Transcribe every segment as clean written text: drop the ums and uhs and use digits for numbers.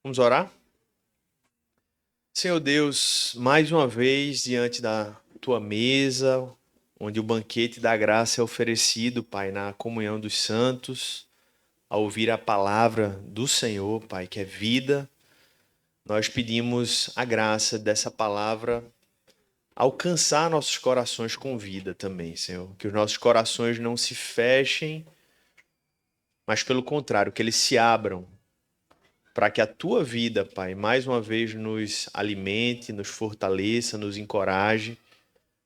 Vamos orar? Senhor Deus, mais uma vez diante da tua mesa, onde o banquete da graça é oferecido, Pai, na comunhão dos santos, ao ouvir a palavra do Senhor, Pai, que é vida, nós pedimos a graça dessa palavra alcançar nossos corações com vida também, Senhor. Que os nossos corações não se fechem, mas pelo contrário, que eles se abram para que a tua vida, Pai, mais uma vez nos alimente, nos fortaleça, nos encoraje.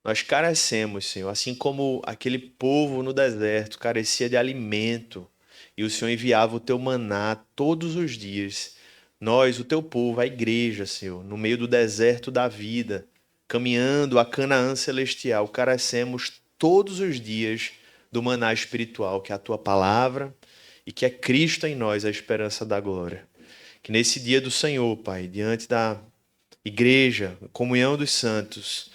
Nós carecemos, Senhor, assim como aquele povo no deserto carecia de alimento e o Senhor enviava o teu maná todos os dias. Nós, o teu povo, a igreja, Senhor, no meio do deserto da vida, caminhando a Canaã celestial, carecemos todos os dias do maná espiritual, que é a tua palavra e que é Cristo em nós, a esperança da glória. Que nesse dia do Senhor, Pai, diante da igreja, comunhão dos santos,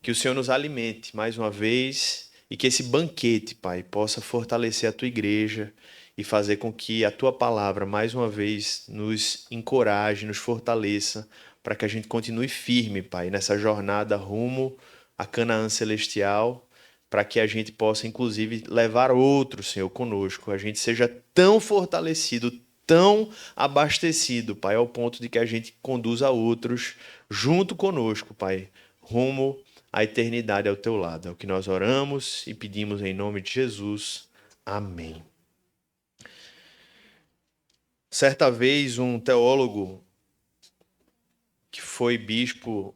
que o Senhor nos alimente mais uma vez e que esse banquete, Pai, possa fortalecer a tua igreja e fazer com que a tua palavra mais uma vez nos encoraje, nos fortaleça, para que a gente continue firme, Pai, nessa jornada rumo a Canaã celestial, para que a gente possa inclusive levar outros, Senhor, conosco, a gente seja tão fortalecido, tão abastecido, Pai, ao ponto de que a gente conduza outros junto conosco, Pai, rumo à eternidade ao teu lado. É o que nós oramos e pedimos em nome de Jesus. Amém. Certa vez, um teólogo que foi bispo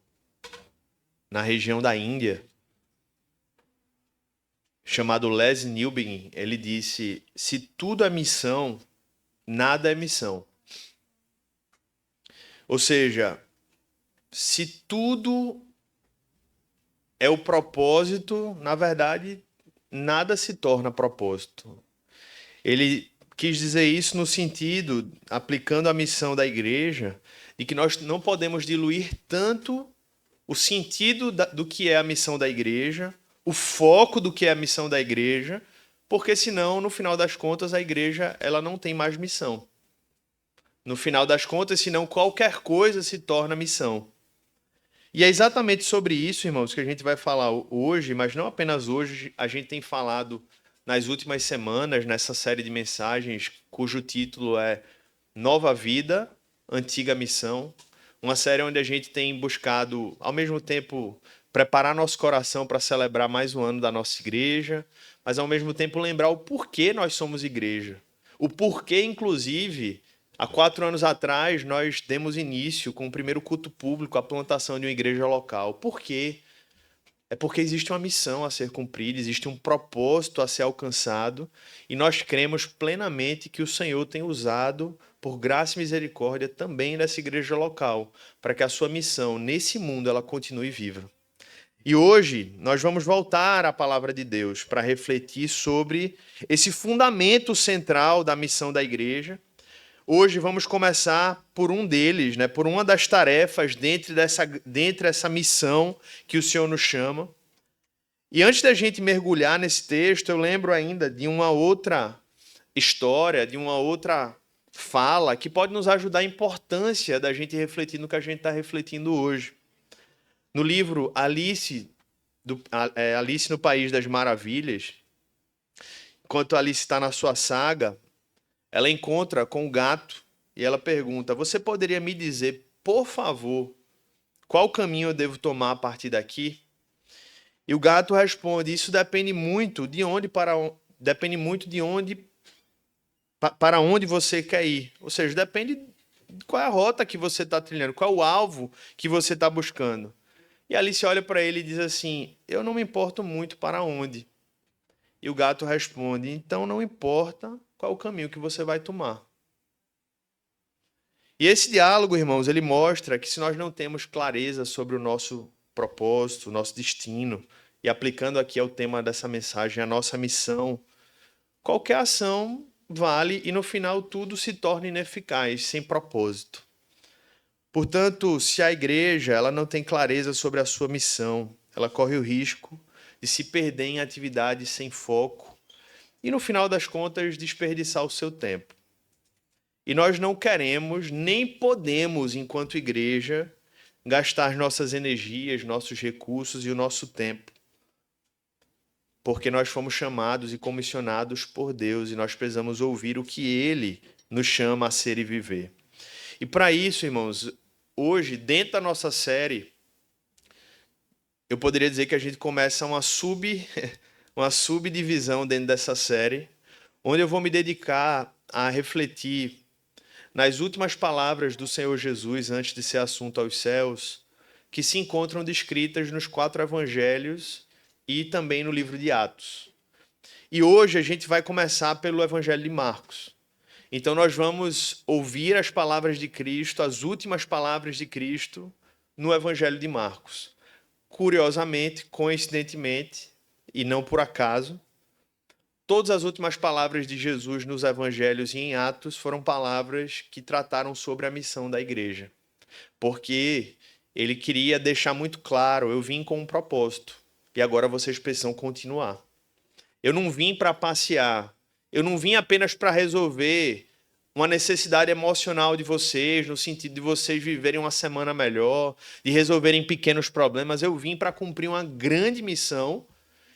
na região da Índia, chamado Les Newbegin, ele disse: se tudo é missão, nada é missão. Ou seja, se tudo é o propósito, na verdade, nada se torna propósito. Ele quis dizer isso no sentido, aplicando a missão da igreja, de que nós não podemos diluir tanto o sentido do que é a missão da igreja, o foco do que é a missão da igreja, porque senão, no final das contas, a igreja ela não tem mais missão. No final das contas, senão qualquer coisa se torna missão. E é exatamente sobre isso, irmãos, que a gente vai falar hoje, mas não apenas hoje, a gente tem falado nas últimas semanas nessa série de mensagens cujo título é Nova Vida, Antiga Missão, uma série onde a gente tem buscado, ao mesmo tempo, preparar nosso coração para celebrar mais um ano da nossa igreja, mas ao mesmo tempo lembrar o porquê nós somos igreja. O porquê, inclusive, há 4 anos atrás, nós demos início com o primeiro culto público, a plantação de uma igreja local. Por quê? É porque existe uma missão a ser cumprida, existe um propósito a ser alcançado, e nós cremos plenamente que o Senhor tem usado, por graça e misericórdia, também nessa igreja local, para que a sua missão nesse mundo ela continue viva. E hoje nós vamos voltar à palavra de Deus para refletir sobre esse fundamento central da missão da igreja. Hoje vamos começar por um deles, né, por uma das tarefas dentre essa missão que o Senhor nos chama. E antes da gente mergulhar nesse texto, eu lembro ainda de uma outra história, de uma outra fala que pode nos ajudar a importância da gente refletir no que a gente está refletindo hoje. No livro Alice no País das Maravilhas, enquanto Alice está na sua saga, ela encontra com o gato e ela pergunta: você poderia me dizer, por favor, qual caminho eu devo tomar a partir daqui? E o gato responde: isso depende muito de onde para onde você quer ir. Ou seja, depende de qual é a rota que você está trilhando, qual é o alvo que você está buscando. E Alice olha para ele e diz assim: eu não me importo muito para onde. E o gato responde: então não importa qual o caminho que você vai tomar. E esse diálogo, irmãos, ele mostra que se nós não temos clareza sobre o nosso propósito, o nosso destino, e aplicando aqui ao tema dessa mensagem, a nossa missão, qualquer ação vale e no final tudo se torna ineficaz, sem propósito. Portanto, se a igreja ela não tem clareza sobre a sua missão, ela corre o risco de se perder em atividades sem foco e, no final das contas, desperdiçar o seu tempo. E nós não queremos, nem podemos, enquanto igreja, gastar nossas energias, nossos recursos e o nosso tempo. Porque nós fomos chamados e comissionados por Deus e nós precisamos ouvir o que Ele nos chama a ser e viver. E para isso, irmãos, hoje, dentro da nossa série, eu poderia dizer que a gente começa uma subdivisão dentro dessa série, onde eu vou me dedicar a refletir nas últimas palavras do Senhor Jesus antes de ser assunto aos céus, que se encontram descritas nos 4 evangelhos e também no livro de Atos. E hoje a gente vai começar pelo evangelho de Marcos. Então nós vamos ouvir as palavras de Cristo, as últimas palavras de Cristo no evangelho de Marcos. Curiosamente, coincidentemente, e não por acaso, todas as últimas palavras de Jesus nos evangelhos e em Atos foram palavras que trataram sobre a missão da igreja. Porque ele queria deixar muito claro, eu vim com um propósito e agora vocês precisam continuar. Eu não vim para passear, eu não vim apenas para resolver uma necessidade emocional de vocês, no sentido de vocês viverem uma semana melhor, de resolverem pequenos problemas. Eu vim para cumprir uma grande missão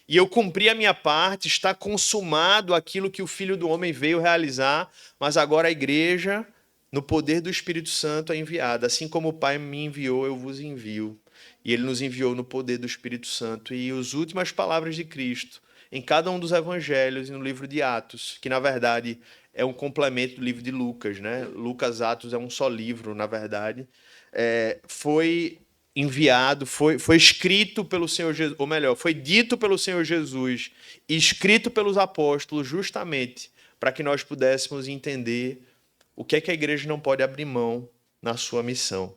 e eu cumpri a minha parte, está consumado aquilo que o Filho do Homem veio realizar, mas agora a igreja, no poder do Espírito Santo, é enviada. Assim como o Pai me enviou, eu vos envio. E ele nos enviou no poder do Espírito Santo. E as últimas palavras de Cristo, em cada um dos evangelhos e no livro de Atos, que na verdade é um complemento do livro de Lucas, né? Lucas, Atos é um só livro, na verdade. Foi enviado, foi escrito pelo Senhor Jesus, ou melhor, foi dito pelo Senhor Jesus e escrito pelos apóstolos justamente para que nós pudéssemos entender o que é que a igreja não pode abrir mão na sua missão.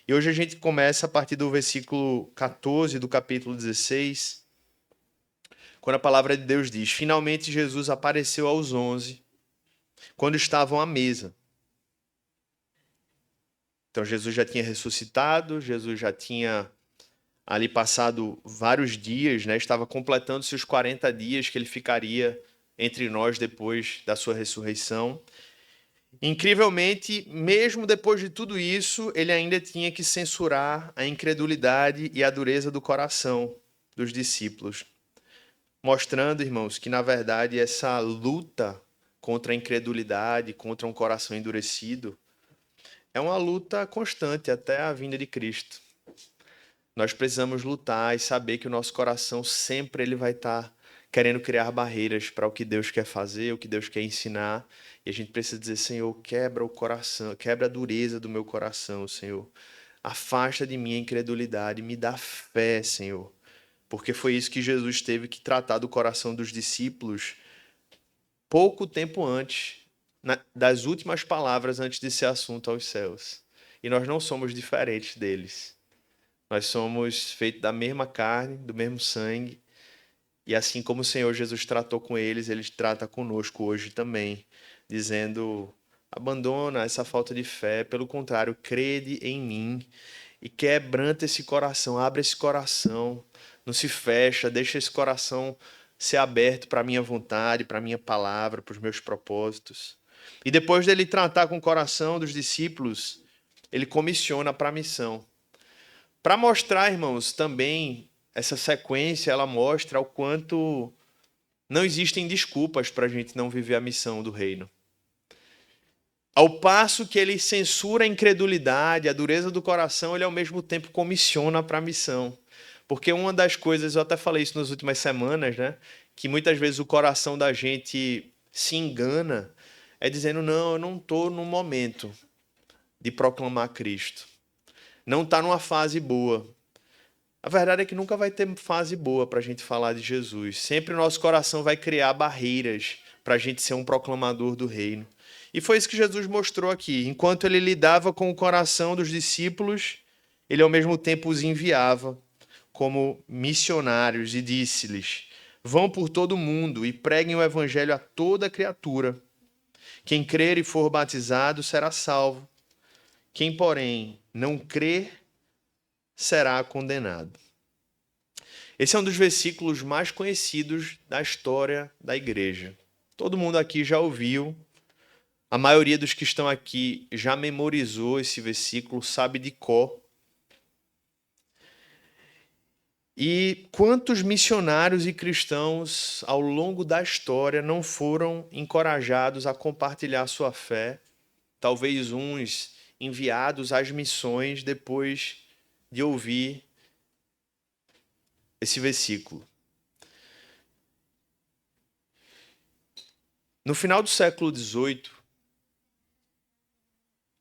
E hoje a gente começa a partir do versículo 14 do capítulo 16, quando a palavra de Deus diz: finalmente Jesus apareceu aos 11, quando estavam à mesa. Então Jesus já tinha ressuscitado, Jesus já tinha ali passado vários dias, né? Estava completando-se os 40 dias que ele ficaria entre nós depois da sua ressurreição. Incrivelmente, mesmo depois de tudo isso, ele ainda tinha que censurar a incredulidade e a dureza do coração dos discípulos, mostrando, irmãos, que na verdade essa luta contra a incredulidade, contra um coração endurecido, é uma luta constante até a vinda de Cristo. Nós precisamos lutar e saber que o nosso coração sempre ele vai estar querendo criar barreiras para o que Deus quer fazer, o que Deus quer ensinar. E a gente precisa dizer: Senhor, quebra o coração, quebra a dureza do meu coração, Senhor. Afasta de mim a incredulidade, me dá fé, Senhor. Porque foi isso que Jesus teve que tratar do coração dos discípulos pouco tempo antes, das últimas palavras antes de ser assunto aos céus. E nós não somos diferentes deles. Nós somos feitos da mesma carne, do mesmo sangue. E assim como o Senhor Jesus tratou com eles, ele trata conosco hoje também, dizendo: abandona essa falta de fé, pelo contrário, crede em mim e quebranta esse coração, abre esse coração, não se fecha, deixa esse coração ser aberto para a minha vontade, para a minha palavra, para os meus propósitos. E depois dele tratar com o coração dos discípulos, ele comissiona para a missão. Para mostrar, irmãos, também essa sequência, ela mostra o quanto não existem desculpas para a gente não viver a missão do reino. Ao passo que ele censura a incredulidade, a dureza do coração, ele ao mesmo tempo comissiona para a missão. Porque uma das coisas, eu até falei isso nas últimas semanas, né? Que muitas vezes o coração da gente se engana, é dizendo: não, eu não estou no momento de proclamar Cristo. Não está numa fase boa. A verdade é que nunca vai ter fase boa para a gente falar de Jesus. Sempre o nosso coração vai criar barreiras para a gente ser um proclamador do reino. E foi isso que Jesus mostrou aqui. Enquanto ele lidava com o coração dos discípulos, ele ao mesmo tempo os enviava como missionários e disse-lhes: vão por todo o mundo e preguem o evangelho a toda criatura. Quem crer e for batizado será salvo. Quem, porém, não crer será condenado. Esse é um dos versículos mais conhecidos da história da igreja. Todo mundo aqui já ouviu A maioria dos que estão aqui já memorizou esse versículo, sabe de cor. E quantos missionários e cristãos ao longo da história não foram encorajados a compartilhar sua fé? Talvez uns enviados às missões depois de ouvir esse versículo. No final do século XVIII,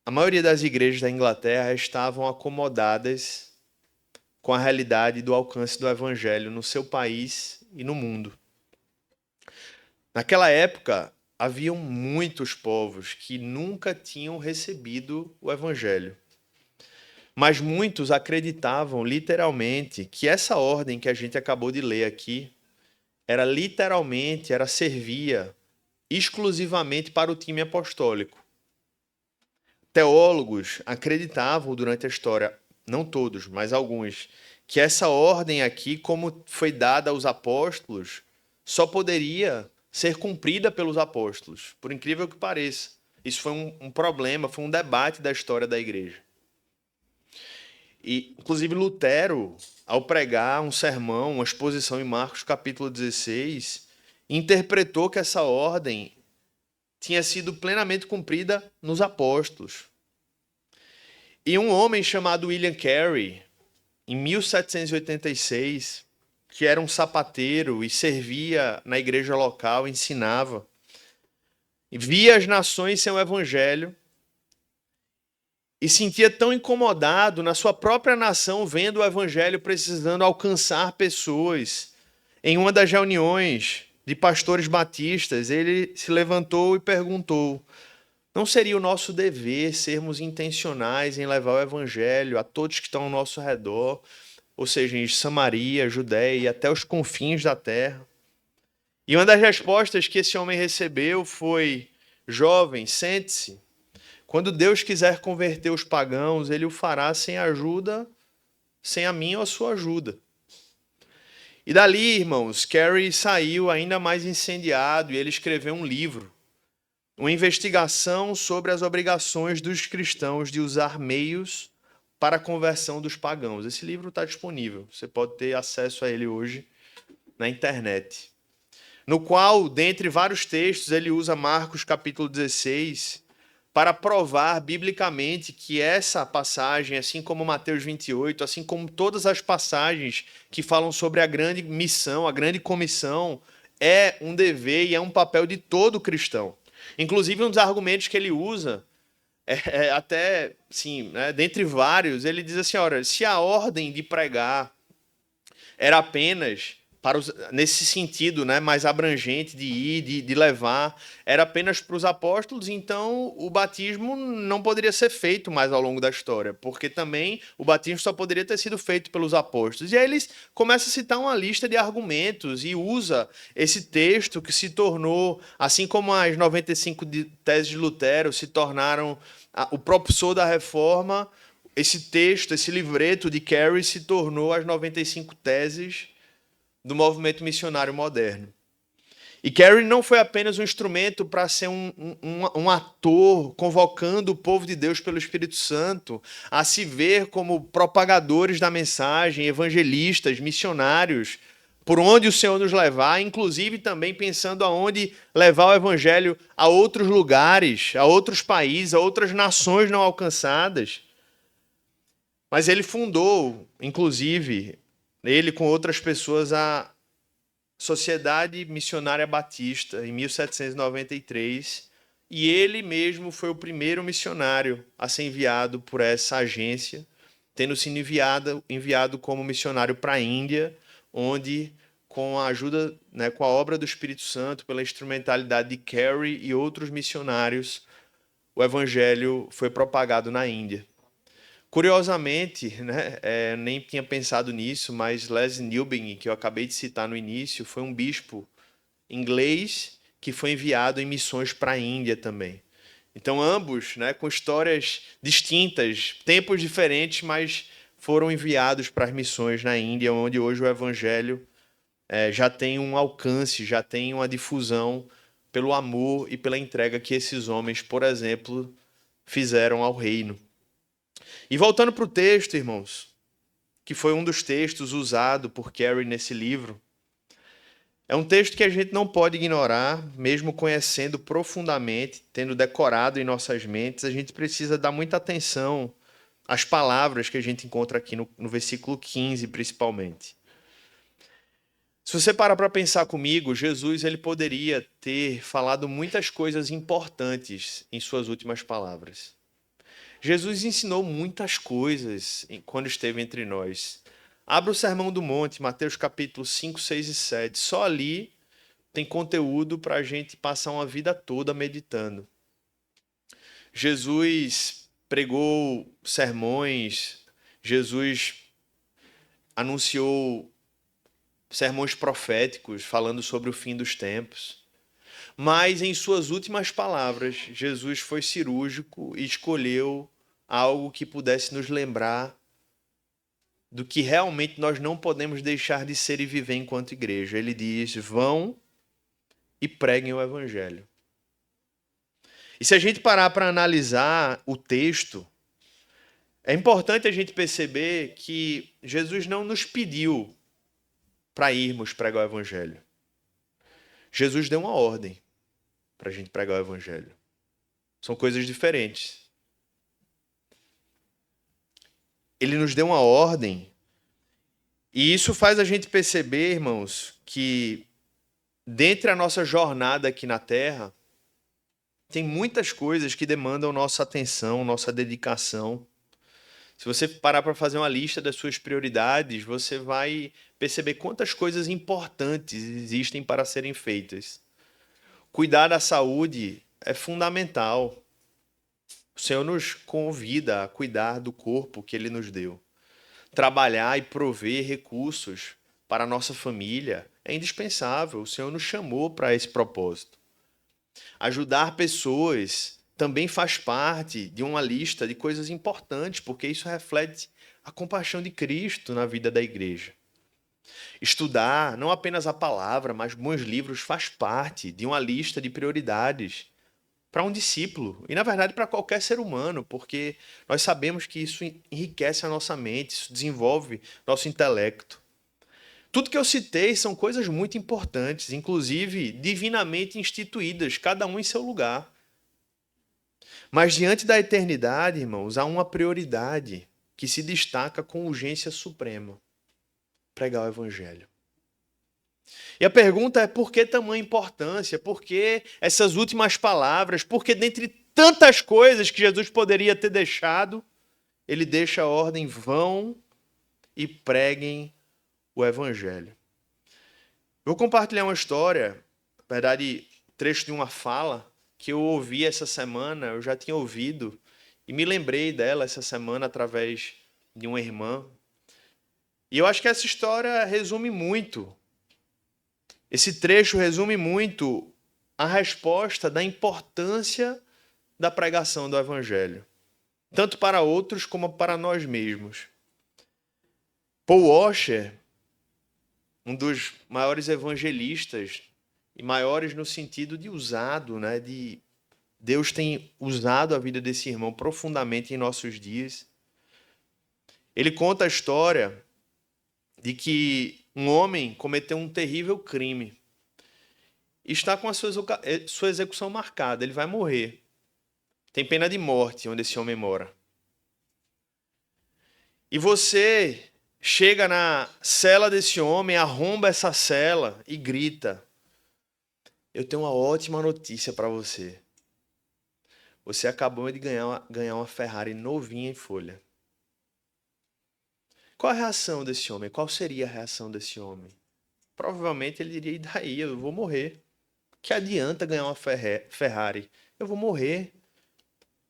a maioria das igrejas da Inglaterra estavam acomodadas com a realidade do alcance do evangelho no seu país e no mundo. Naquela época, haviam muitos povos que nunca tinham recebido o evangelho. Mas muitos acreditavam literalmente que essa ordem que a gente acabou de ler aqui servia exclusivamente para o time apostólico. Teólogos acreditavam durante a história, não todos, mas alguns, que essa ordem aqui, como foi dada aos apóstolos, só poderia ser cumprida pelos apóstolos, por incrível que pareça. Isso foi um problema, foi um debate da história da igreja. E, inclusive, Lutero, ao pregar um sermão, uma exposição em Marcos capítulo 16, interpretou que essa ordem tinha sido plenamente cumprida nos apóstolos. E um homem chamado William Carey, em 1786, que era um sapateiro e servia na igreja local, ensinava, e via as nações sem o evangelho, e sentia tão incomodado na sua própria nação, vendo o evangelho precisando alcançar pessoas. Em uma das reuniões de pastores batistas, ele se levantou e perguntou: não seria o nosso dever sermos intencionais em levar o evangelho a todos que estão ao nosso redor, ou seja, em Samaria, Judéia e até os confins da terra? E uma das respostas que esse homem recebeu foi: jovem, sente-se. Quando Deus quiser converter os pagãos, ele o fará sem ajuda, sem a minha ou a sua ajuda. E dali, irmãos, Carey saiu ainda mais incendiado e ele escreveu um livro, uma investigação sobre as obrigações dos cristãos de usar meios para a conversão dos pagãos. Esse livro está disponível, você pode ter acesso a ele hoje na internet. No qual, dentre vários textos, ele usa Marcos capítulo 16 para provar biblicamente que essa passagem, assim como Mateus 28, assim como todas as passagens que falam sobre a grande missão, a grande comissão, é um dever e é um papel de todo cristão. Inclusive, um dos argumentos que ele usa, até, sim, né, dentre vários, ele diz assim: olha, se a ordem de pregar era apenas nesse sentido, né, mais abrangente de ir, de levar, era apenas para os apóstolos, então o batismo não poderia ser feito mais ao longo da história, porque também o batismo só poderia ter sido feito pelos apóstolos. E aí eles começam a citar uma lista de argumentos e usa esse texto que se tornou, assim como as 95 teses de Lutero se tornaram o propulsor da reforma, esse texto, esse livreto de Carey se tornou as 95 teses do movimento missionário moderno. E Carey não foi apenas um instrumento para ser um ator convocando o povo de Deus pelo Espírito Santo a se ver como propagadores da mensagem, evangelistas, missionários, por onde o Senhor nos levar, inclusive também pensando aonde levar o evangelho a outros lugares, a outros países, a outras nações não alcançadas. Mas ele fundou, inclusive, ele com outras pessoas, a Sociedade Missionária Batista, em 1793, e ele mesmo foi o primeiro missionário a ser enviado por essa agência, tendo sido enviado como missionário para a Índia, onde, com a ajuda, né, com a obra do Espírito Santo, pela instrumentalidade de Carey e outros missionários, o evangelho foi propagado na Índia. Curiosamente, né, nem tinha pensado nisso, mas Leslie Newbigin, que eu acabei de citar no início, foi um bispo inglês que foi enviado em missões para a Índia também. Então, ambos, né, com histórias distintas, tempos diferentes, mas foram enviados para as missões na Índia, onde hoje o evangelho já tem um alcance, já tem uma difusão pelo amor e pela entrega que esses homens, por exemplo, fizeram ao reino. E voltando para o texto, irmãos, que foi um dos textos usado por Carey nesse livro, é um texto que a gente não pode ignorar, mesmo conhecendo profundamente, tendo decorado em nossas mentes, a gente precisa dar muita atenção às palavras que a gente encontra aqui no versículo 15, principalmente. Se você parar para pensar comigo, Jesus ele poderia ter falado muitas coisas importantes em suas últimas palavras. Jesus ensinou muitas coisas quando esteve entre nós. Abra o Sermão do Monte, Mateus capítulo 5, 6 e 7. Só ali tem conteúdo para a gente passar uma vida toda meditando. Jesus pregou sermões, Jesus anunciou sermões proféticos falando sobre o fim dos tempos. Mas em suas últimas palavras, Jesus foi cirúrgico e escolheu algo que pudesse nos lembrar do que realmente nós não podemos deixar de ser e viver enquanto igreja. Ele diz: vão e preguem o evangelho. E se a gente parar para analisar o texto, é importante a gente perceber que Jesus não nos pediu para irmos pregar o evangelho. Jesus deu uma ordem para a gente pregar o evangelho. São coisas diferentes. Ele nos deu uma ordem e isso faz a gente perceber, irmãos, que dentre a nossa jornada aqui na Terra, tem muitas coisas que demandam nossa atenção, nossa dedicação. Se você parar para fazer uma lista das suas prioridades, você vai perceber quantas coisas importantes existem para serem feitas. Cuidar da saúde é fundamental. O Senhor nos convida a cuidar do corpo que Ele nos deu. Trabalhar e prover recursos para a nossa família é indispensável. O Senhor nos chamou para esse propósito. Ajudar pessoas também faz parte de uma lista de coisas importantes, porque isso reflete a compaixão de Cristo na vida da igreja. Estudar não apenas a palavra, mas bons livros faz parte de uma lista de prioridades para um discípulo e, na verdade, para qualquer ser humano, porque nós sabemos que isso enriquece a nossa mente, isso desenvolve nosso intelecto. Tudo que eu citei são coisas muito importantes, inclusive divinamente instituídas, cada um em seu lugar. Mas diante da eternidade, irmãos, há uma prioridade que se destaca com urgência suprema: pregar o evangelho. E a pergunta é: por que tamanha importância? Por que essas últimas palavras? Porque dentre tantas coisas que Jesus poderia ter deixado, ele deixa a ordem: vão e preguem o evangelho. Vou compartilhar uma história, na verdade, trecho de uma fala que eu ouvi essa semana, eu já tinha ouvido, e me lembrei dela essa semana através de uma irmã. E eu acho que essa história resume muito, esse trecho resume muito a resposta da importância da pregação do evangelho, tanto para outros como para nós mesmos. Paul Washer, um dos maiores evangelistas, e maiores no sentido de usado, né? Deus tem usado a vida desse irmão profundamente em nossos dias. Ele conta a história de que um homem cometeu um terrível crime. Está com a sua execução marcada, ele vai morrer. Tem pena de morte onde esse homem mora. E você chega na cela desse homem, arromba essa cela e grita: eu tenho uma ótima notícia para você. Você acabou de ganhar uma Ferrari novinha em folha. Qual a reação desse homem? Qual seria a reação desse homem? Provavelmente ele diria: e daí? Eu vou morrer. Que adianta ganhar uma Ferrari? Eu vou morrer.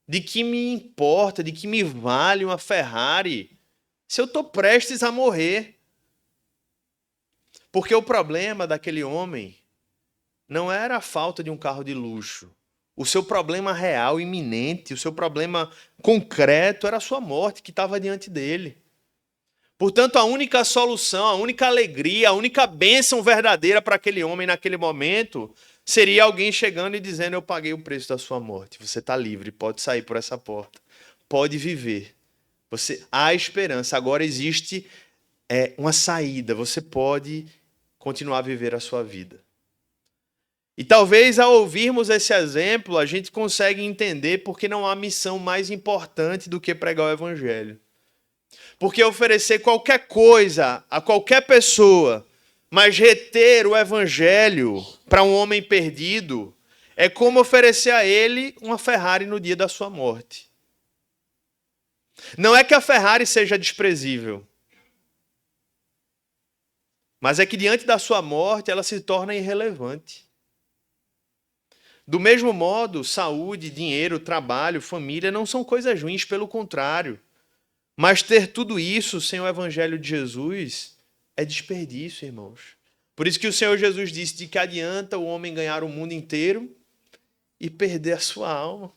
De que me importa, de que me vale uma Ferrari se eu estou prestes a morrer? Porque o problema daquele homem não era a falta de um carro de luxo. O seu problema real, iminente, o seu problema concreto era a sua morte que estava diante dele. Portanto, a única solução, a única alegria, a única bênção verdadeira para aquele homem naquele momento seria alguém chegando e dizendo: eu paguei o preço da sua morte, você está livre, pode sair por essa porta, pode viver. Há esperança, agora existe uma saída, você pode continuar a viver a sua vida. E talvez ao ouvirmos esse exemplo, a gente consegue entender porque não há missão mais importante do que pregar o evangelho. Porque oferecer qualquer coisa a qualquer pessoa, mas reter o evangelho para um homem perdido, é como oferecer a ele uma Ferrari no dia da sua morte. Não é que a Ferrari seja desprezível, mas é que diante da sua morte ela se torna irrelevante. Do mesmo modo, saúde, dinheiro, trabalho, família não são coisas ruins, pelo contrário. Mas ter tudo isso sem o evangelho de Jesus é desperdício, irmãos. Por isso que o Senhor Jesus disse: de que adianta o homem ganhar o mundo inteiro e perder a sua alma.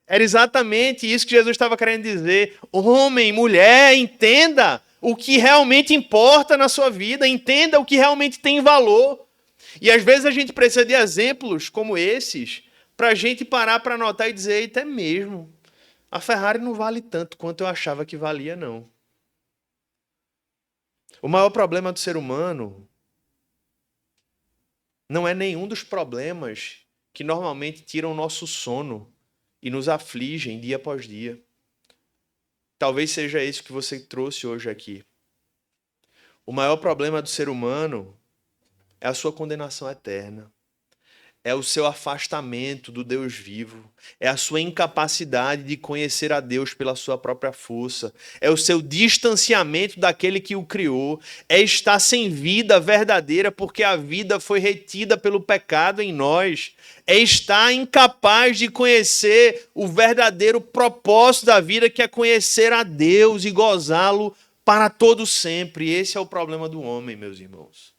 Era exatamente isso que Jesus estava querendo dizer. Homem, mulher, entenda o que realmente importa na sua vida, entenda o que realmente tem valor. E às vezes a gente precisa de exemplos como esses para a gente parar para anotar e dizer: eita, é mesmo. A Ferrari não vale tanto quanto eu achava que valia, não. O maior problema do ser humano não é nenhum dos problemas que normalmente tiram o nosso sono e nos afligem dia após dia. Talvez seja isso que você trouxe hoje aqui. O maior problema do ser humano é a sua condenação eterna. É o seu afastamento do Deus vivo. É a sua incapacidade de conhecer a Deus pela sua própria força. É o seu distanciamento daquele que o criou. É estar sem vida verdadeira porque a vida foi retida pelo pecado em nós. É estar incapaz de conhecer o verdadeiro propósito da vida, que é conhecer a Deus e gozá-lo para todo sempre. Esse é o problema do homem, meus irmãos.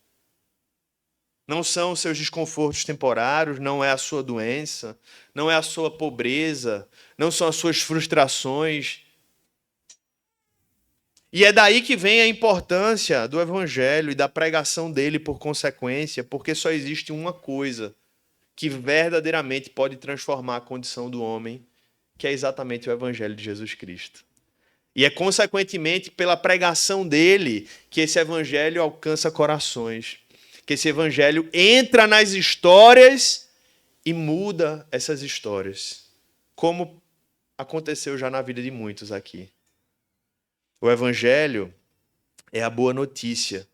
Não são os seus desconfortos temporários, não é a sua doença, não é a sua pobreza, não são as suas frustrações. E é daí que vem a importância do evangelho e da pregação dele por consequência, porque só existe uma coisa que verdadeiramente pode transformar a condição do homem, que é exatamente o evangelho de Jesus Cristo. E é consequentemente pela pregação dele que esse evangelho alcança corações. Que esse evangelho entra nas histórias e muda essas histórias, como aconteceu já na vida de muitos aqui. O evangelho é a boa notícia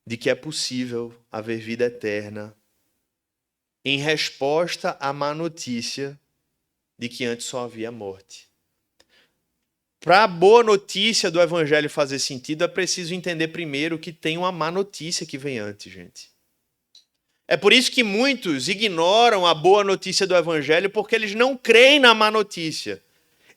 de que é possível haver vida eterna em resposta à má notícia de que antes só havia morte. Para a boa notícia do evangelho fazer sentido, é preciso entender primeiro que tem uma má notícia que vem antes, gente. É por isso que muitos ignoram a boa notícia do evangelho, porque eles não creem na má notícia.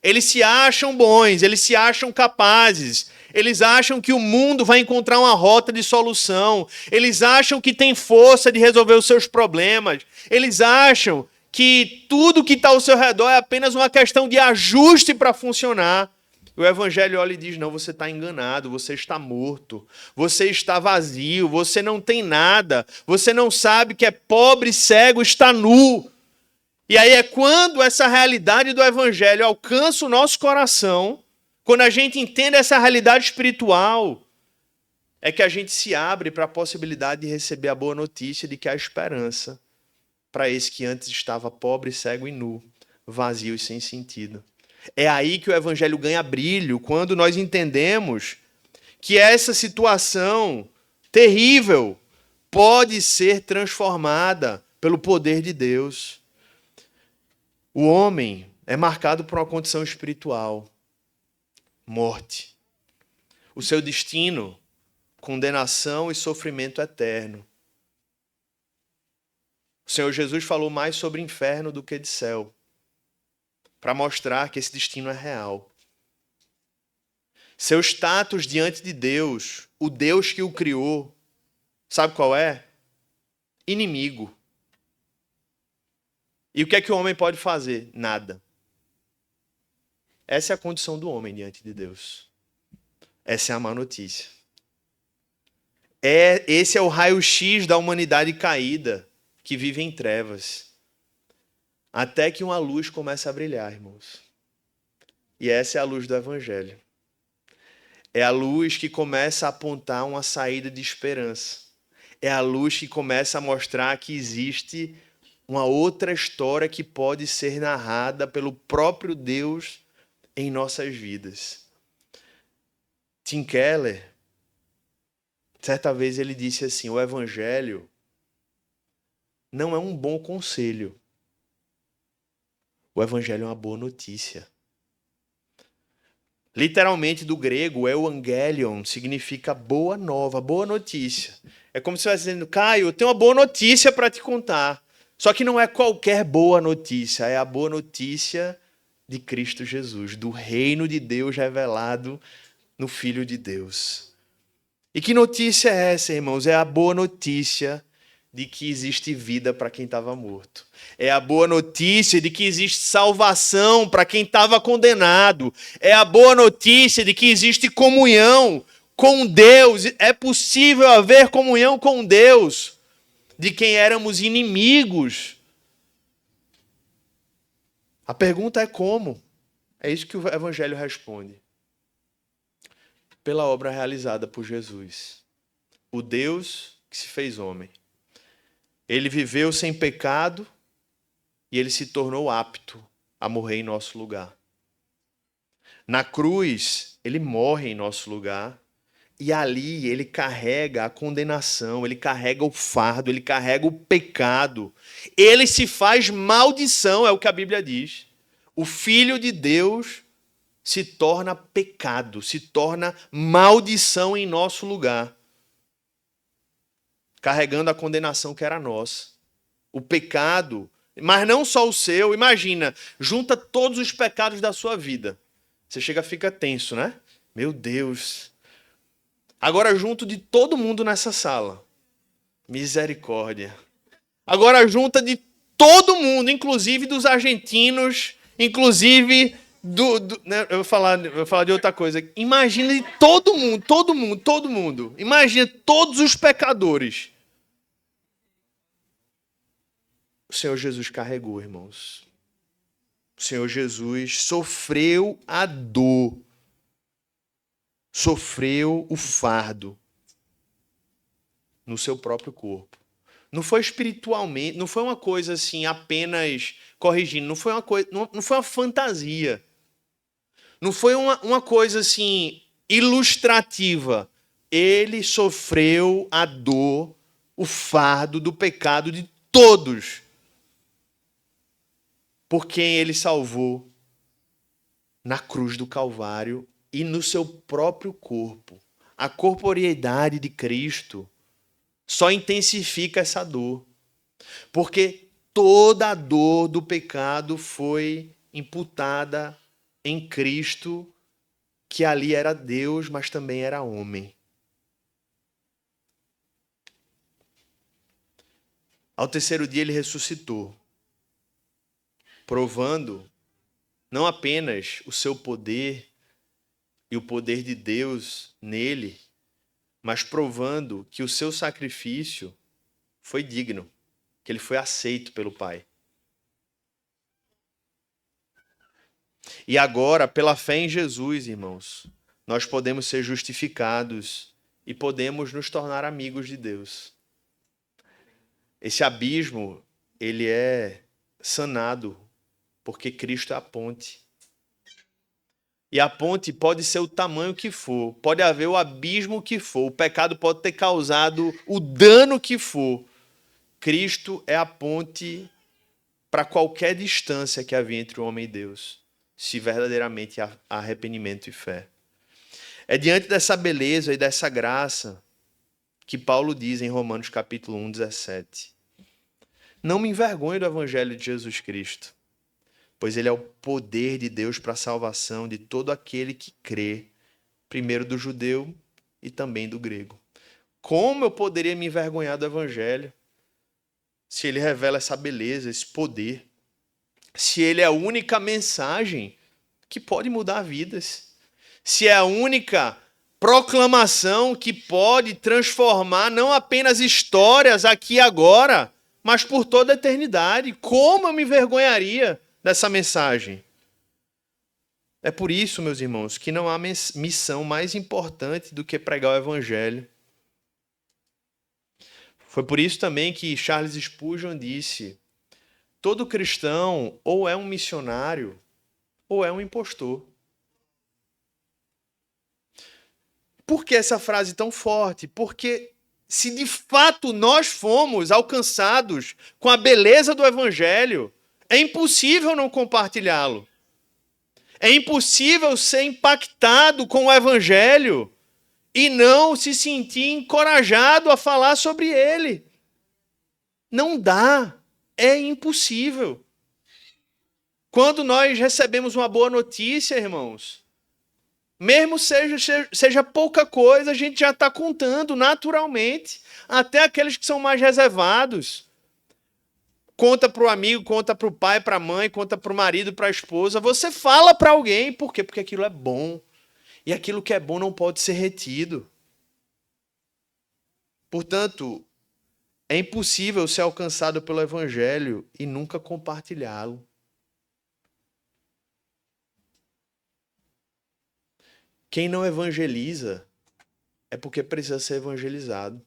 Eles se acham bons, eles se acham capazes, eles acham que o mundo vai encontrar uma rota de solução, eles acham que tem força de resolver os seus problemas, eles acham que tudo que está ao seu redor é apenas uma questão de ajuste para funcionar. O evangelho olha e diz: não, você está enganado, você está morto, você está vazio, você não tem nada, você não sabe que é pobre, cego, está nu. E aí é quando essa realidade do evangelho alcança o nosso coração, quando a gente entende essa realidade espiritual, é que a gente se abre para a possibilidade de receber a boa notícia de que há esperança para esse que antes estava pobre, cego e nu, vazio e sem sentido. É aí que o evangelho ganha brilho, quando nós entendemos que essa situação terrível pode ser transformada pelo poder de Deus. O homem é marcado por uma condição espiritual: morte. O seu destino, condenação e sofrimento eterno. O Senhor Jesus falou mais sobre inferno do que de céu, para mostrar que esse destino é real. Seu status diante de Deus, o Deus que o criou, sabe qual é? Inimigo. E o que é que o homem pode fazer? Nada. Essa é a condição do homem diante de Deus. Essa é a má notícia. Esse é o raio-x da humanidade caída. que vive em trevas. Até que uma luz começa a brilhar, irmãos. E essa é a luz do Evangelho. É a luz que começa a apontar uma saída de esperança. É a luz que começa a mostrar que existe uma outra história que pode ser narrada pelo próprio Deus em nossas vidas. Tim Keller, certa vez ele disse assim: o Evangelho não é um bom conselho. O Evangelho é uma boa notícia. Literalmente, do grego, euangelion significa boa nova, boa notícia. É como se você estivesse dizendo: Caio, eu tenho uma boa notícia para te contar. Só que não é qualquer boa notícia, é a boa notícia de Cristo Jesus, do reino de Deus revelado no Filho de Deus. E que notícia é essa, irmãos? É a boa notícia de que existe vida para quem estava morto. É a boa notícia de que existe salvação para quem estava condenado. É a boa notícia de que existe comunhão com Deus. É possível haver comunhão com Deus, de quem éramos inimigos. A pergunta é como? É isso que o Evangelho responde. Pela obra realizada por Jesus, o Deus que se fez homem. Ele viveu sem pecado e ele se tornou apto a morrer em nosso lugar. Na cruz, ele morre em nosso lugar e ali ele carrega a condenação, ele carrega o fardo, ele carrega o pecado. Ele se faz maldição, é o que a Bíblia diz. O Filho de Deus se torna pecado, se torna maldição em nosso lugar, carregando a condenação que era nossa. O pecado, mas não só o seu, imagina, junta todos os pecados da sua vida. Você fica tenso, né? Meu Deus. Agora junto de todo mundo nessa sala. Misericórdia. Agora junta de todo mundo, inclusive dos argentinos, inclusive né? Eu vou falar de outra coisa. Imagina de todo mundo. Imagina todos os pecadores. O Senhor Jesus carregou, irmãos. O Senhor Jesus sofreu a dor. Sofreu o fardo no seu próprio corpo. Não foi espiritualmente, não foi uma coisa assim apenas corrigindo, não foi uma fantasia. Não foi uma coisa assim ilustrativa. Ele sofreu a dor, o fardo do pecado de todos, por quem ele salvou na cruz do Calvário e no seu próprio corpo. A corporeidade de Cristo só intensifica essa dor, porque toda a dor do pecado foi imputada em Cristo, que ali era Deus, mas também era homem. Ao terceiro dia ele ressuscitou, provando não apenas o seu poder e o poder de Deus nele, mas provando que o seu sacrifício foi digno, que ele foi aceito pelo Pai. E agora, pela fé em Jesus, irmãos, nós podemos ser justificados e podemos nos tornar amigos de Deus. Esse abismo, ele é sanado, porque Cristo é a ponte. E a ponte pode ser o tamanho que for, pode haver o abismo que for, o pecado pode ter causado o dano que for. Cristo é a ponte para qualquer distância que havia entre o homem e Deus, se verdadeiramente há arrependimento e fé. É diante dessa beleza e dessa graça que Paulo diz em Romanos capítulo 1, 17. Não me envergonhe do evangelho de Jesus Cristo, pois ele é o poder de Deus para a salvação de todo aquele que crê, primeiro do judeu e também do grego. Como eu poderia me envergonhar do evangelho se ele revela essa beleza, esse poder? Se ele é a única mensagem que pode mudar vidas. Se é a única proclamação que pode transformar não apenas histórias aqui e agora, mas por toda a eternidade. Como eu me envergonharia dessa mensagem? É por isso, meus irmãos, que não há missão mais importante do que pregar o evangelho. Foi por isso também que Charles Spurgeon disse: todo cristão ou é um missionário ou é um impostor. Por que essa frase tão forte? Porque se de fato nós fomos alcançados com a beleza do evangelho, é impossível não compartilhá-lo. É impossível ser impactado com o evangelho e não se sentir encorajado a falar sobre ele. Não dá. É impossível. Quando nós recebemos uma boa notícia, irmãos, mesmo seja pouca coisa, a gente já está contando naturalmente. Até aqueles que são mais reservados. Conta para o amigo, conta para o pai, para a mãe, conta para o marido, para a esposa. Você fala para alguém. Por quê? Porque aquilo é bom. E aquilo que é bom não pode ser retido. Portanto, é impossível ser alcançado pelo evangelho e nunca compartilhá-lo. Quem não evangeliza é porque precisa ser evangelizado.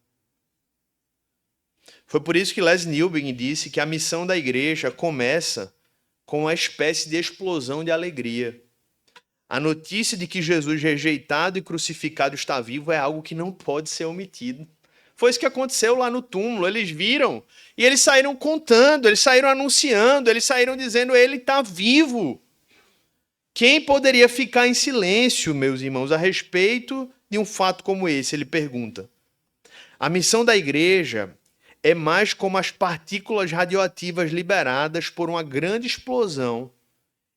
Foi por isso que Les Newbigin disse que a missão da igreja começa com uma espécie de explosão de alegria. A notícia de que Jesus rejeitado e crucificado está vivo é algo que não pode ser omitido. Foi isso que aconteceu lá no túmulo. Eles viram e eles saíram contando, eles saíram anunciando, eles saíram dizendo: ele está vivo. Quem poderia ficar em silêncio, meus irmãos, a respeito de um fato como esse? Ele pergunta. A missão da igreja é mais como as partículas radioativas liberadas por uma grande explosão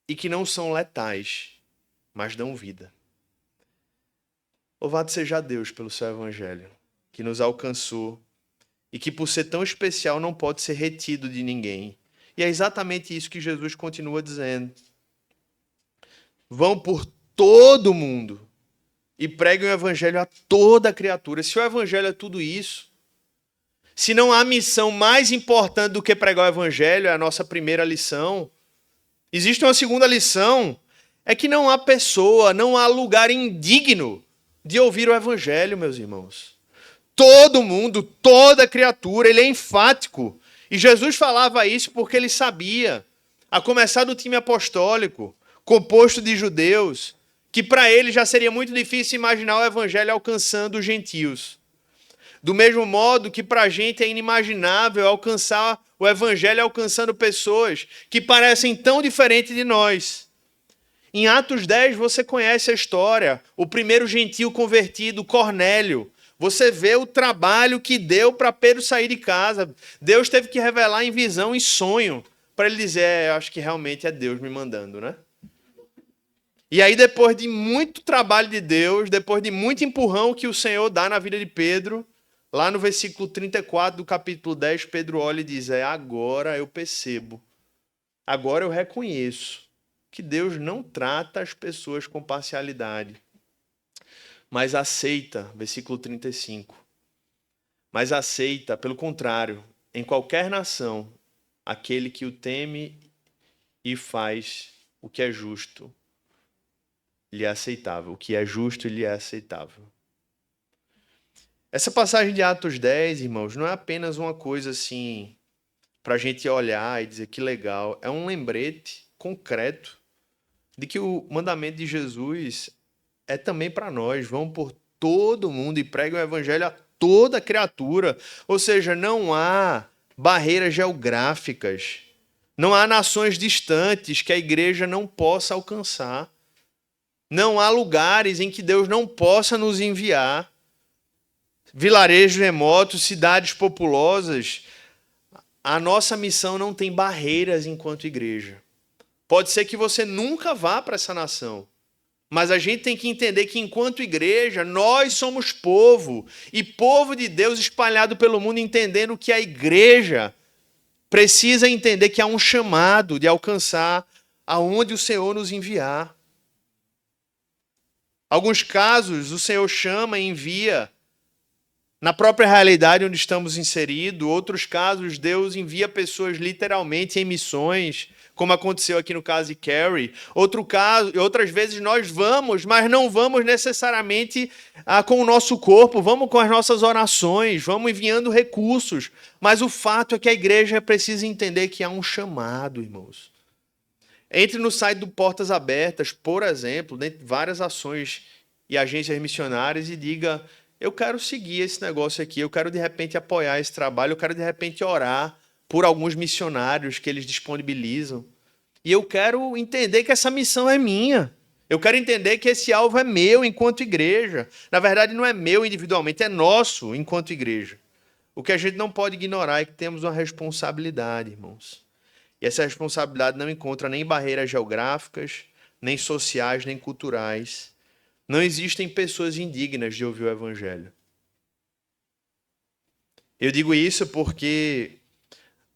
e que não são letais, mas dão vida. Louvado seja Deus pelo seu evangelho, que nos alcançou e que por ser tão especial não pode ser retido de ninguém. E é exatamente isso que Jesus continua dizendo. Vão por todo mundo e preguem o evangelho a toda criatura. Se o evangelho é tudo isso, se não há missão mais importante do que pregar o evangelho, é a nossa primeira lição, existe uma segunda lição, é que não há pessoa, não há lugar indigno de ouvir o evangelho, meus irmãos. Todo mundo, toda criatura, ele é enfático. E Jesus falava isso porque ele sabia, a começar do time apostólico, composto de judeus, que para ele já seria muito difícil imaginar o evangelho alcançando os gentios. Do mesmo modo que para a gente é inimaginável alcançar o evangelho alcançando pessoas que parecem tão diferentes de nós. Em Atos 10 você conhece a história, o primeiro gentio convertido, Cornélio. Você vê o trabalho que deu para Pedro sair de casa. Deus teve que revelar em visão, em sonho, para ele dizer: eu acho que realmente é Deus me mandando, né? E aí, depois de muito trabalho de Deus, depois de muito empurrão que o Senhor dá na vida de Pedro, lá no versículo 34 do capítulo 10, Pedro olha e diz: agora eu percebo, agora eu reconheço que Deus não trata as pessoas com parcialidade, mas aceita, versículo 35, mas aceita, pelo contrário, em qualquer nação, aquele que o teme e faz o que é justo. Lhe é aceitável. O que é justo lhe é aceitável. Essa passagem de Atos 10, irmãos, não é apenas uma coisa assim para a gente olhar e dizer que legal. É um lembrete concreto de que o mandamento de Jesus é também para nós. Vão por todo mundo e preguem o evangelho a toda criatura. Ou seja, não há barreiras geográficas. Não há nações distantes que a igreja não possa alcançar. Não há lugares em que Deus não possa nos enviar. Vilarejos remotos, cidades populosas. A nossa missão não tem barreiras enquanto igreja. Pode ser que você nunca vá para essa nação. Mas a gente tem que entender que enquanto igreja, nós somos povo. E povo de Deus espalhado pelo mundo, entendendo que a igreja precisa entender que há um chamado de alcançar aonde o Senhor nos enviar. Alguns casos, o Senhor chama e envia Na própria realidade onde estamos inseridos, outros casos, Deus envia pessoas literalmente em missões, como aconteceu aqui no caso de Carrie. Outro caso, outras vezes nós vamos, mas não vamos necessariamente com o nosso corpo, vamos com as nossas orações, vamos enviando recursos. Mas o fato é que a igreja precisa entender que há um chamado, irmãos. Entre no site do Portas Abertas, por exemplo, dentre várias ações e agências missionárias, e diga: eu quero seguir esse negócio aqui, eu quero de repente apoiar esse trabalho, eu quero de repente orar por alguns missionários que eles disponibilizam. E eu quero entender que essa missão é minha. Eu quero entender que esse alvo é meu enquanto igreja. Na verdade, não é meu individualmente, é nosso enquanto igreja. O que a gente não pode ignorar é que temos uma responsabilidade, irmãos. E essa responsabilidade não encontra nem barreiras geográficas, nem sociais, nem culturais. Não existem pessoas indignas de ouvir o evangelho. Eu digo isso porque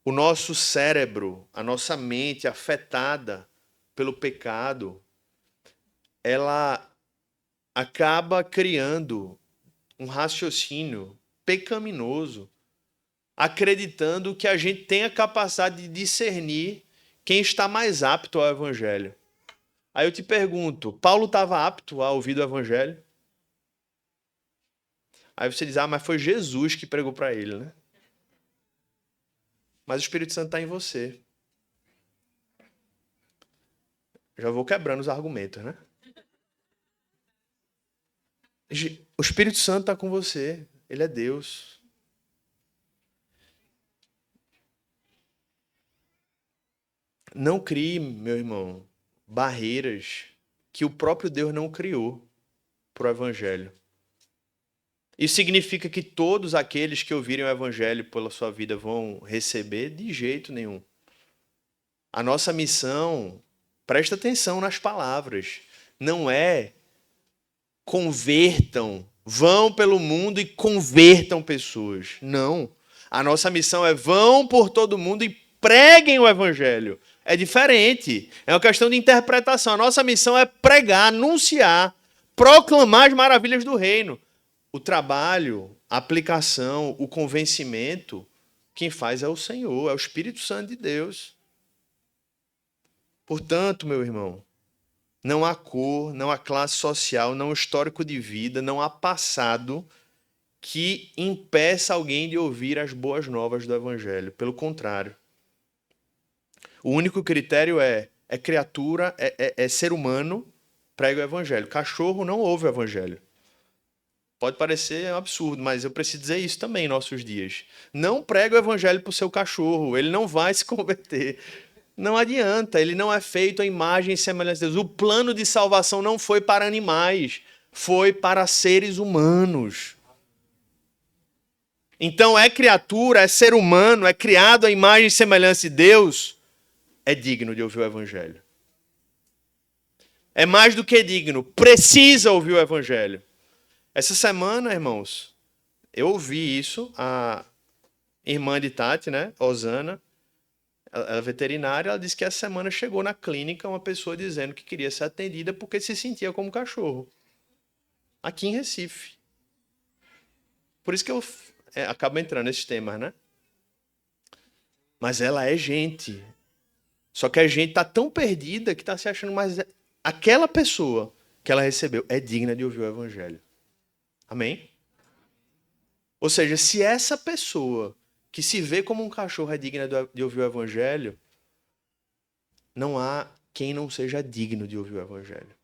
o nosso cérebro, a nossa mente afetada pelo pecado, ela acaba criando um raciocínio pecaminoso, acreditando que a gente tem a capacidade de discernir quem está mais apto ao evangelho. Aí eu te pergunto, Paulo estava apto a ouvir o evangelho? Aí você diz, mas foi Jesus que pregou para ele, né? Mas o Espírito Santo está em você. Já vou quebrando os argumentos, né? O Espírito Santo está com você. Ele é Deus. Não crie, meu irmão, barreiras que o próprio Deus não criou para o evangelho. Isso significa que todos aqueles que ouvirem o evangelho pela sua vida vão receber? De jeito nenhum. A nossa missão, presta atenção nas palavras, não é convertam, vão pelo mundo e convertam pessoas. Não. A nossa missão é vão por todo mundo e preguem o evangelho. É diferente. É uma questão de interpretação. A nossa missão é pregar, anunciar, proclamar as maravilhas do reino. O trabalho, a aplicação, o convencimento, quem faz é o Senhor, é o Espírito Santo de Deus. Portanto, meu irmão, não há cor, não há classe social, não há histórico de vida, não há passado que impeça alguém de ouvir as boas novas do Evangelho. Pelo contrário. O único critério é criatura, é ser humano, prega o Evangelho. Cachorro não ouve o Evangelho. Pode parecer um absurdo, mas eu preciso dizer isso também em nossos dias. Não prega o Evangelho para o seu cachorro, ele não vai se converter. Não adianta, ele não é feito à imagem e semelhança de Deus. O plano de salvação não foi para animais, foi para seres humanos. Então é criatura, é ser humano, é criado à imagem e semelhança de Deus, é digno de ouvir o evangelho. É mais do que digno, precisa ouvir o evangelho. Essa semana, irmãos, eu ouvi isso, a irmã de Tati, né, Osana, ela é veterinária, ela disse que essa semana chegou na clínica uma pessoa dizendo que queria ser atendida porque se sentia como cachorro. Aqui em Recife. Por isso que eu acabo entrando nesses temas, né? Mas ela é gente. Só que a gente tá tão perdida que tá se achando mais... Aquela pessoa que ela recebeu é digna de ouvir o evangelho. Amém? Ou seja, se essa pessoa que se vê como um cachorro é digna de ouvir o evangelho, não há quem não seja digno de ouvir o evangelho.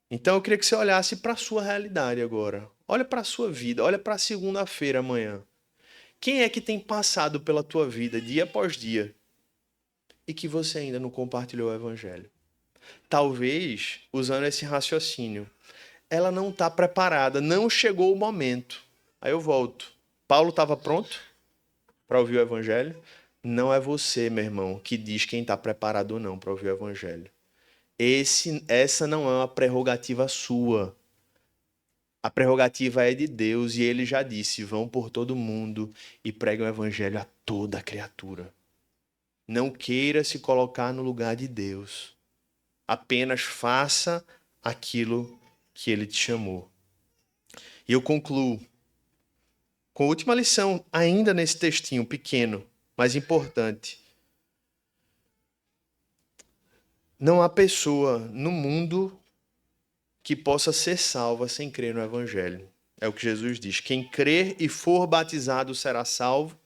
Então eu queria que você olhasse para a sua realidade agora. Olha para a sua vida, olha para a segunda-feira amanhã. Quem é que tem passado pela tua vida dia após dia e que você ainda não compartilhou o evangelho? Talvez, usando esse raciocínio, ela não está preparada, não chegou o momento. Aí eu volto. Paulo estava pronto para ouvir o evangelho? Não é você, meu irmão, que diz quem está preparado ou não para ouvir o evangelho. Essa não é uma prerrogativa sua. A prerrogativa é de Deus e ele já disse, vão por todo mundo e preguem o evangelho a toda criatura. Não queira se colocar no lugar de Deus. Apenas faça aquilo que ele te chamou. E eu concluo com a última lição, ainda nesse textinho pequeno, mas importante. Não há pessoa no mundo que possa ser salva sem crer no Evangelho. É o que Jesus diz. Quem crer e for batizado será salvo.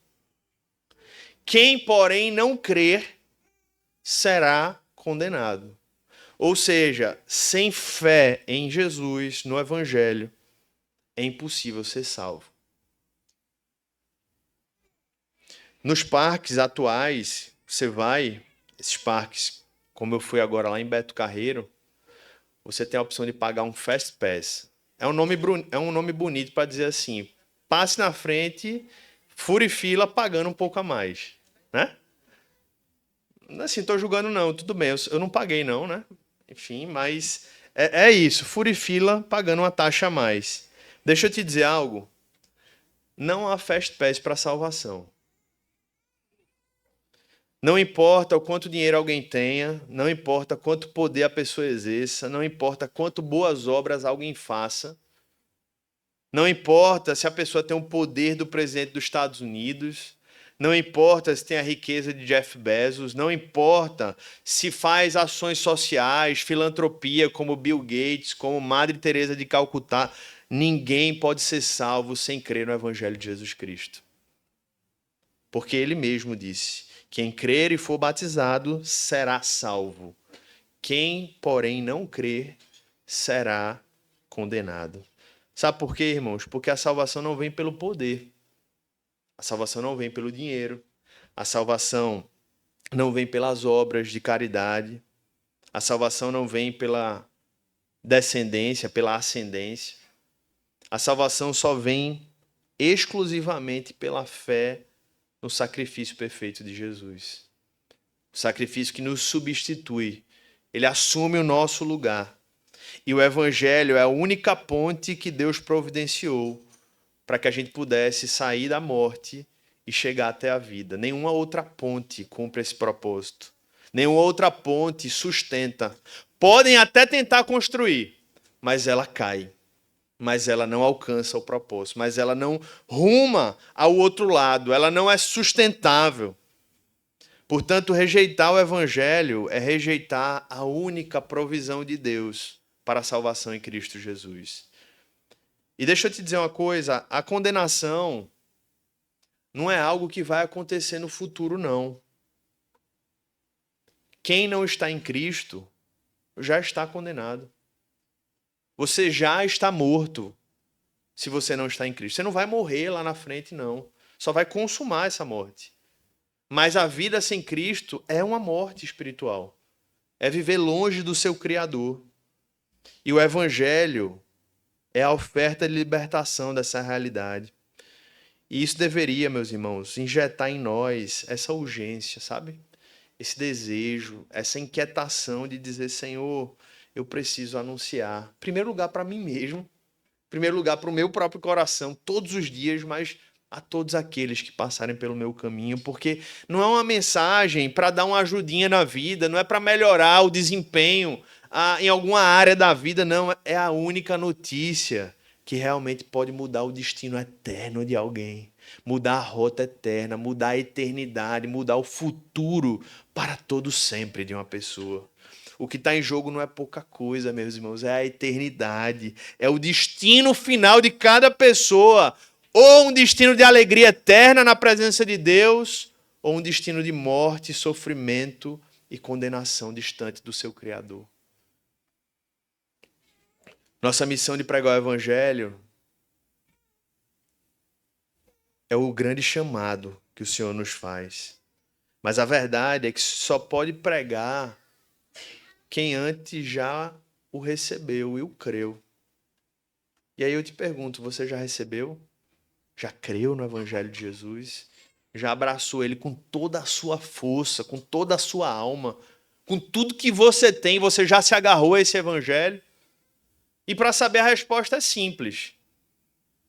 Quem, porém, não crer será condenado. Ou seja, sem fé em Jesus, no Evangelho, é impossível ser salvo. Nos parques atuais, você vai, esses parques, como eu fui agora lá em Beto Carreiro, você tem a opção de pagar um Fast Pass. É um nome bonito para dizer assim, passe na frente, fure fila pagando um pouco a mais, né? Assim, tô julgando não, tudo bem, eu não paguei não, né? Enfim, mas é isso, fure fila pagando uma taxa a mais. Deixa eu te dizer algo, não há Fast Pass para salvação. Não importa o quanto dinheiro alguém tenha, não importa quanto poder a pessoa exerça, não importa quanto boas obras alguém faça, não importa se a pessoa tem o poder do presidente dos Estados Unidos, não importa se tem a riqueza de Jeff Bezos, não importa se faz ações sociais, filantropia como Bill Gates, como Madre Teresa de Calcutá, ninguém pode ser salvo sem crer no Evangelho de Jesus Cristo. Porque ele mesmo disse: quem crer e for batizado será salvo. Quem, porém, não crer será condenado. Sabe por quê, irmãos? Porque a salvação não vem pelo poder. A salvação não vem pelo dinheiro. A salvação não vem pelas obras de caridade. A salvação não vem pela descendência, pela ascendência. A salvação só vem exclusivamente pela fé no sacrifício perfeito de Jesus. O sacrifício que nos substitui. Ele assume o nosso lugar. E o Evangelho é a única ponte que Deus providenciou para que a gente pudesse sair da morte e chegar até a vida. Nenhuma outra ponte cumpre esse propósito. Nenhuma outra ponte sustenta. Podem até tentar construir, mas ela cai. Mas ela não alcança o propósito. Mas ela não ruma ao outro lado. Ela não é sustentável. Portanto, rejeitar o Evangelho é rejeitar a única provisão de Deus para a salvação em Cristo Jesus. E deixa eu te dizer uma coisa, a condenação não é algo que vai acontecer no futuro, não. Quem não está em Cristo já está condenado. Você já está morto se você não está em Cristo. Você não vai morrer lá na frente, não. Só vai consumar essa morte. Mas a vida sem Cristo é uma morte espiritual. É viver longe do seu Criador. E o Evangelho é a oferta de libertação dessa realidade. E isso deveria, meus irmãos, injetar em nós essa urgência, sabe? Esse desejo, essa inquietação de dizer: Senhor, eu preciso anunciar. Em primeiro lugar para mim mesmo, em primeiro lugar para o meu próprio coração, todos os dias, mas a todos aqueles que passarem pelo meu caminho, porque não é uma mensagem para dar uma ajudinha na vida, não é para melhorar o desempenho em alguma área da vida, não. É a única notícia que realmente pode mudar o destino eterno de alguém, mudar a rota eterna, mudar a eternidade, mudar o futuro para todo sempre de uma pessoa. O que está em jogo não é pouca coisa, meus irmãos, é a eternidade, é o destino final de cada pessoa, ou um destino de alegria eterna na presença de Deus, ou um destino de morte, sofrimento e condenação distante do seu Criador. Nossa missão de pregar o Evangelho é o grande chamado que o Senhor nos faz. Mas a verdade é que só pode pregar quem antes já o recebeu e o creu. E aí eu te pergunto, você já recebeu? Já creu no Evangelho de Jesus? Já abraçou ele com toda a sua força, com toda a sua alma, com tudo que você tem, você já se agarrou a esse Evangelho? E para saber a resposta é simples.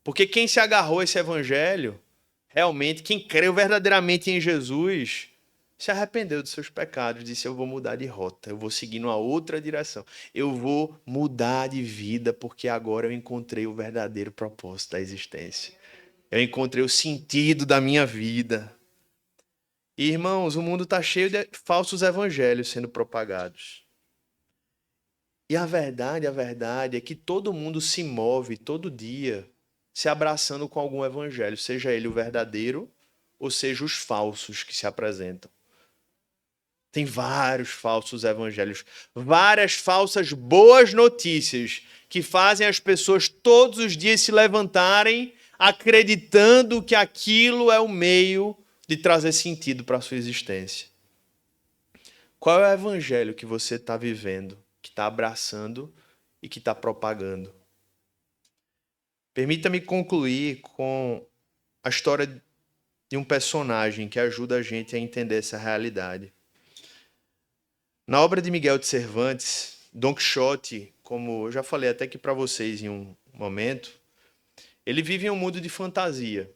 Porque quem se agarrou a esse Evangelho, realmente, quem creu verdadeiramente em Jesus, se arrependeu dos seus pecados, disse: eu vou mudar de rota, eu vou seguir numa outra direção, eu vou mudar de vida, porque agora eu encontrei o verdadeiro propósito da existência. Eu encontrei o sentido da minha vida. E, irmãos, o mundo está cheio de falsos evangelhos sendo propagados. E a verdade é que todo mundo se move todo dia se abraçando com algum evangelho, seja ele o verdadeiro ou seja os falsos que se apresentam. Tem vários falsos evangelhos, várias falsas boas notícias que fazem as pessoas todos os dias se levantarem acreditando que aquilo é o meio de trazer sentido para a sua existência. Qual é o evangelho que você está vivendo, que está abraçando e que está propagando? Permita-me concluir com a história de um personagem que ajuda a gente a entender essa realidade. Na obra de Miguel de Cervantes, Don Quixote, como eu já falei até aqui para vocês em um momento, ele vive em um mundo de fantasia.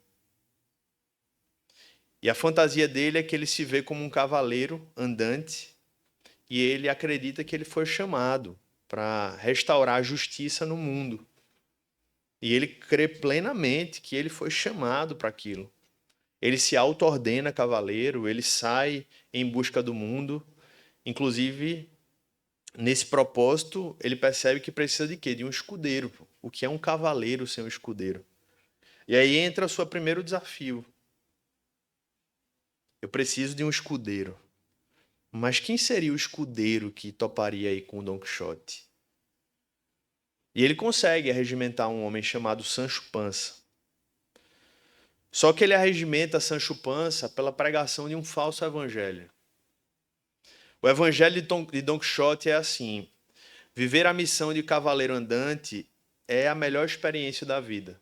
E a fantasia dele é que ele se vê como um cavaleiro andante e ele acredita que ele foi chamado para restaurar a justiça no mundo. E ele crê plenamente que ele foi chamado para aquilo. Ele se auto-ordena cavaleiro, ele sai em busca do mundo. Inclusive, nesse propósito, ele percebe que precisa de quê? De um escudeiro. O que é um cavaleiro sem um escudeiro? E aí entra o seu primeiro desafio. Eu preciso de um escudeiro. Mas quem seria o escudeiro que toparia aí com o Don Quixote? E ele consegue arregimentar um homem chamado Sancho Panza. Só que ele arregimenta Sancho Panza pela pregação de um falso evangelho. O evangelho de Don Quixote é assim: viver a missão de cavaleiro andante é a melhor experiência da vida.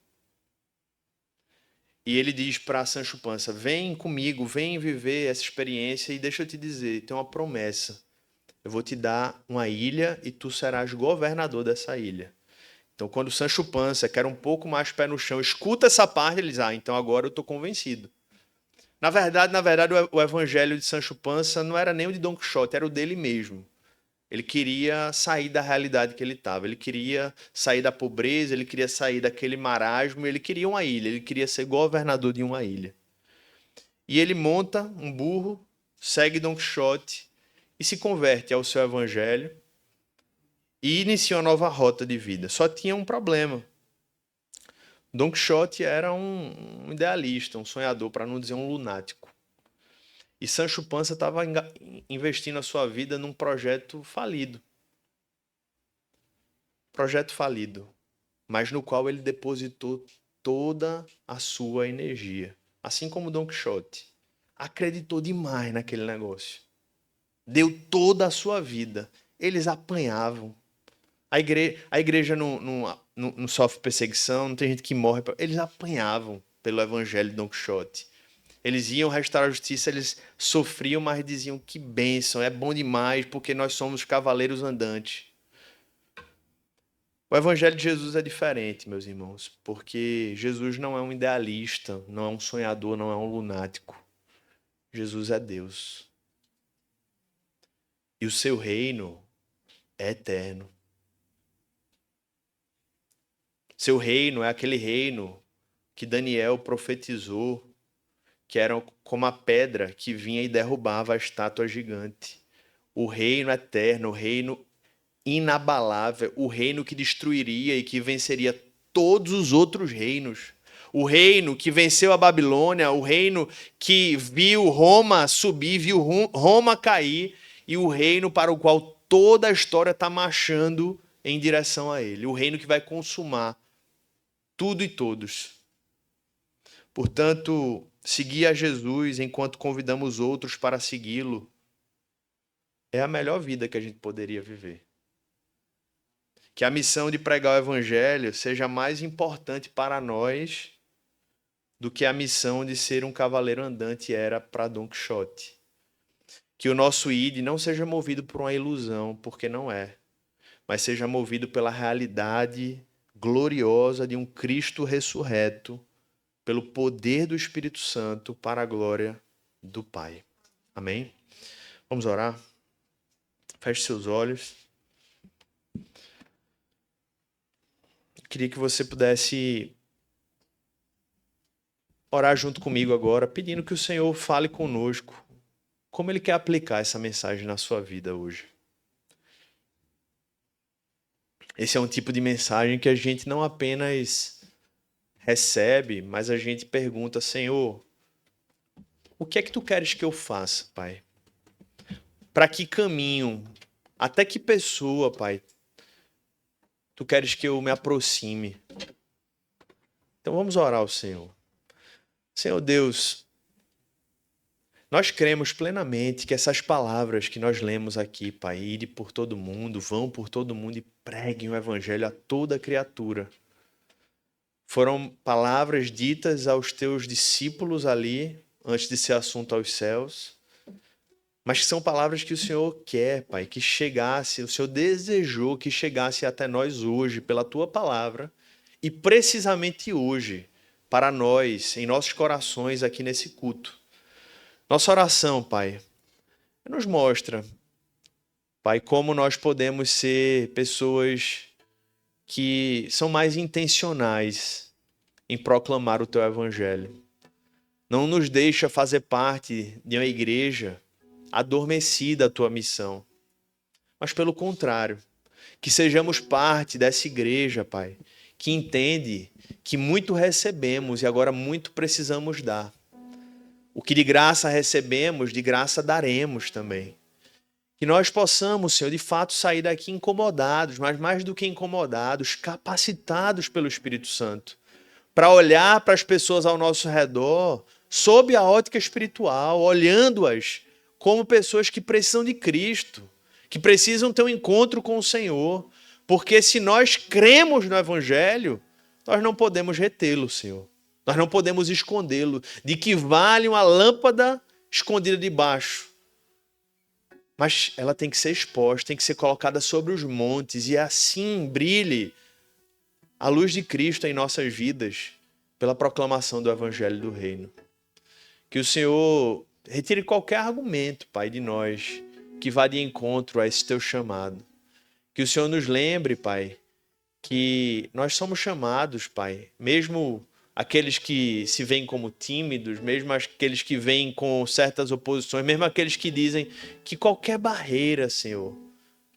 E ele diz para Sancho Panza: vem comigo, vem viver essa experiência e deixa eu te dizer, tem uma promessa. Eu vou te dar uma ilha e tu serás governador dessa ilha. Então, quando Sancho Panza quer um pouco mais pé no chão, escuta essa parte, ele diz: então agora eu estou convencido. Na verdade, o evangelho de Sancho Panza não era nem o de Don Quixote, era o dele mesmo. Ele queria sair da realidade que ele estava, ele queria sair da pobreza, ele queria sair daquele marasmo, ele queria uma ilha, ele queria ser governador de uma ilha. E ele monta um burro, segue Don Quixote e se converte ao seu evangelho e inicia uma nova rota de vida. Só tinha um problema. Don Quixote era um idealista, um sonhador, para não dizer um lunático. E Sancho Panza estava investindo a sua vida num projeto falido. Projeto falido, mas no qual ele depositou toda a sua energia. Assim como Don Quixote. Acreditou demais naquele negócio. Deu toda a sua vida. Eles apanhavam. A igreja não sofre perseguição, não tem gente que morre. Eles apanhavam pelo evangelho de Don Quixote. Eles iam restaurar a justiça, eles sofriam, mas diziam: que bênção, é bom demais, porque nós somos cavaleiros andantes. O evangelho de Jesus é diferente, meus irmãos, porque Jesus não é um idealista, não é um sonhador, não é um lunático. Jesus é Deus. E o seu reino é eterno. Seu reino é aquele reino que Daniel profetizou, que era como a pedra que vinha e derrubava a estátua gigante. O reino eterno, o reino inabalável, o reino que destruiria e que venceria todos os outros reinos. O reino que venceu a Babilônia, o reino que viu Roma subir, viu Roma cair, e o reino para o qual toda a história está marchando em direção a ele. O reino que vai consumar tudo e todos. Portanto, seguir a Jesus enquanto convidamos outros para segui-lo é a melhor vida que a gente poderia viver. Que a missão de pregar o evangelho seja mais importante para nós do que a missão de ser um cavaleiro andante era para Don Quixote. Que o nosso id não seja movido por uma ilusão, porque não é, mas seja movido pela realidade gloriosa de um Cristo ressurreto, pelo poder do Espírito Santo para a glória do Pai. Amém? Vamos orar? Feche seus olhos. Queria que você pudesse orar junto comigo agora, pedindo que o Senhor fale conosco como Ele quer aplicar essa mensagem na sua vida hoje. Esse é um tipo de mensagem que a gente não apenas recebe, mas a gente pergunta, Senhor, o que é que tu queres que eu faça, Pai? Para que caminho, até que pessoa, Pai, tu queres que eu me aproxime? Então vamos orar ao Senhor. Senhor Deus, nós cremos plenamente que essas palavras que nós lemos aqui, Pai, ide por todo mundo, vão por todo mundo e preguem o evangelho a toda criatura. Foram palavras ditas aos teus discípulos ali, antes de ser assunto aos céus, mas que são palavras que o Senhor quer, Pai, que chegasse, o Senhor desejou que chegasse até nós hoje pela tua palavra e precisamente hoje, para nós, em nossos corações aqui nesse culto. Nossa oração, Pai, nos mostra, Pai, como nós podemos ser pessoas que são mais intencionais em proclamar o teu evangelho. Não nos deixa fazer parte de uma igreja adormecida a tua missão, mas pelo contrário, que sejamos parte dessa igreja, Pai, que entende que muito recebemos e agora muito precisamos dar. O que de graça recebemos, de graça daremos também. Que nós possamos, Senhor, de fato sair daqui incomodados, mas mais do que incomodados, capacitados pelo Espírito Santo, para olhar para as pessoas ao nosso redor sob a ótica espiritual, olhando-as como pessoas que precisam de Cristo, que precisam ter um encontro com o Senhor, porque se nós cremos no Evangelho, nós não podemos retê-lo, Senhor. Nós não podemos escondê-lo. De que vale uma lâmpada escondida debaixo? Mas ela tem que ser exposta, tem que ser colocada sobre os montes e assim brilhe a luz de Cristo em nossas vidas pela proclamação do Evangelho do Reino. Que o Senhor retire qualquer argumento, Pai, de nós que vá de encontro a esse teu chamado. Que o Senhor nos lembre, Pai, que nós somos chamados, Pai, mesmo aqueles que se veem como tímidos, mesmo aqueles que vêm com certas oposições, mesmo aqueles que dizem que qualquer barreira, Senhor,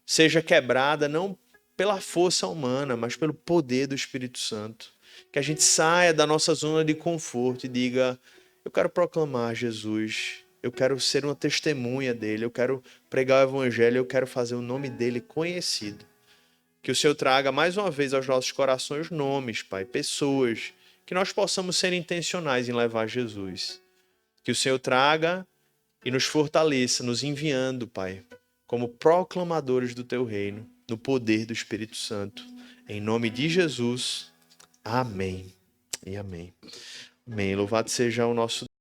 seja quebrada não pela força humana, mas pelo poder do Espírito Santo. Que a gente saia da nossa zona de conforto e diga, eu quero proclamar Jesus, eu quero ser uma testemunha dele, eu quero pregar o evangelho, eu quero fazer o nome dele conhecido. Que o Senhor traga mais uma vez aos nossos corações nomes, Pai, pessoas, que nós possamos ser intencionais em levar Jesus. Que o Senhor traga e nos fortaleça, nos enviando, Pai, como proclamadores do teu reino, no poder do Espírito Santo. Em nome de Jesus, amém e amém. Amém. Louvado seja o nosso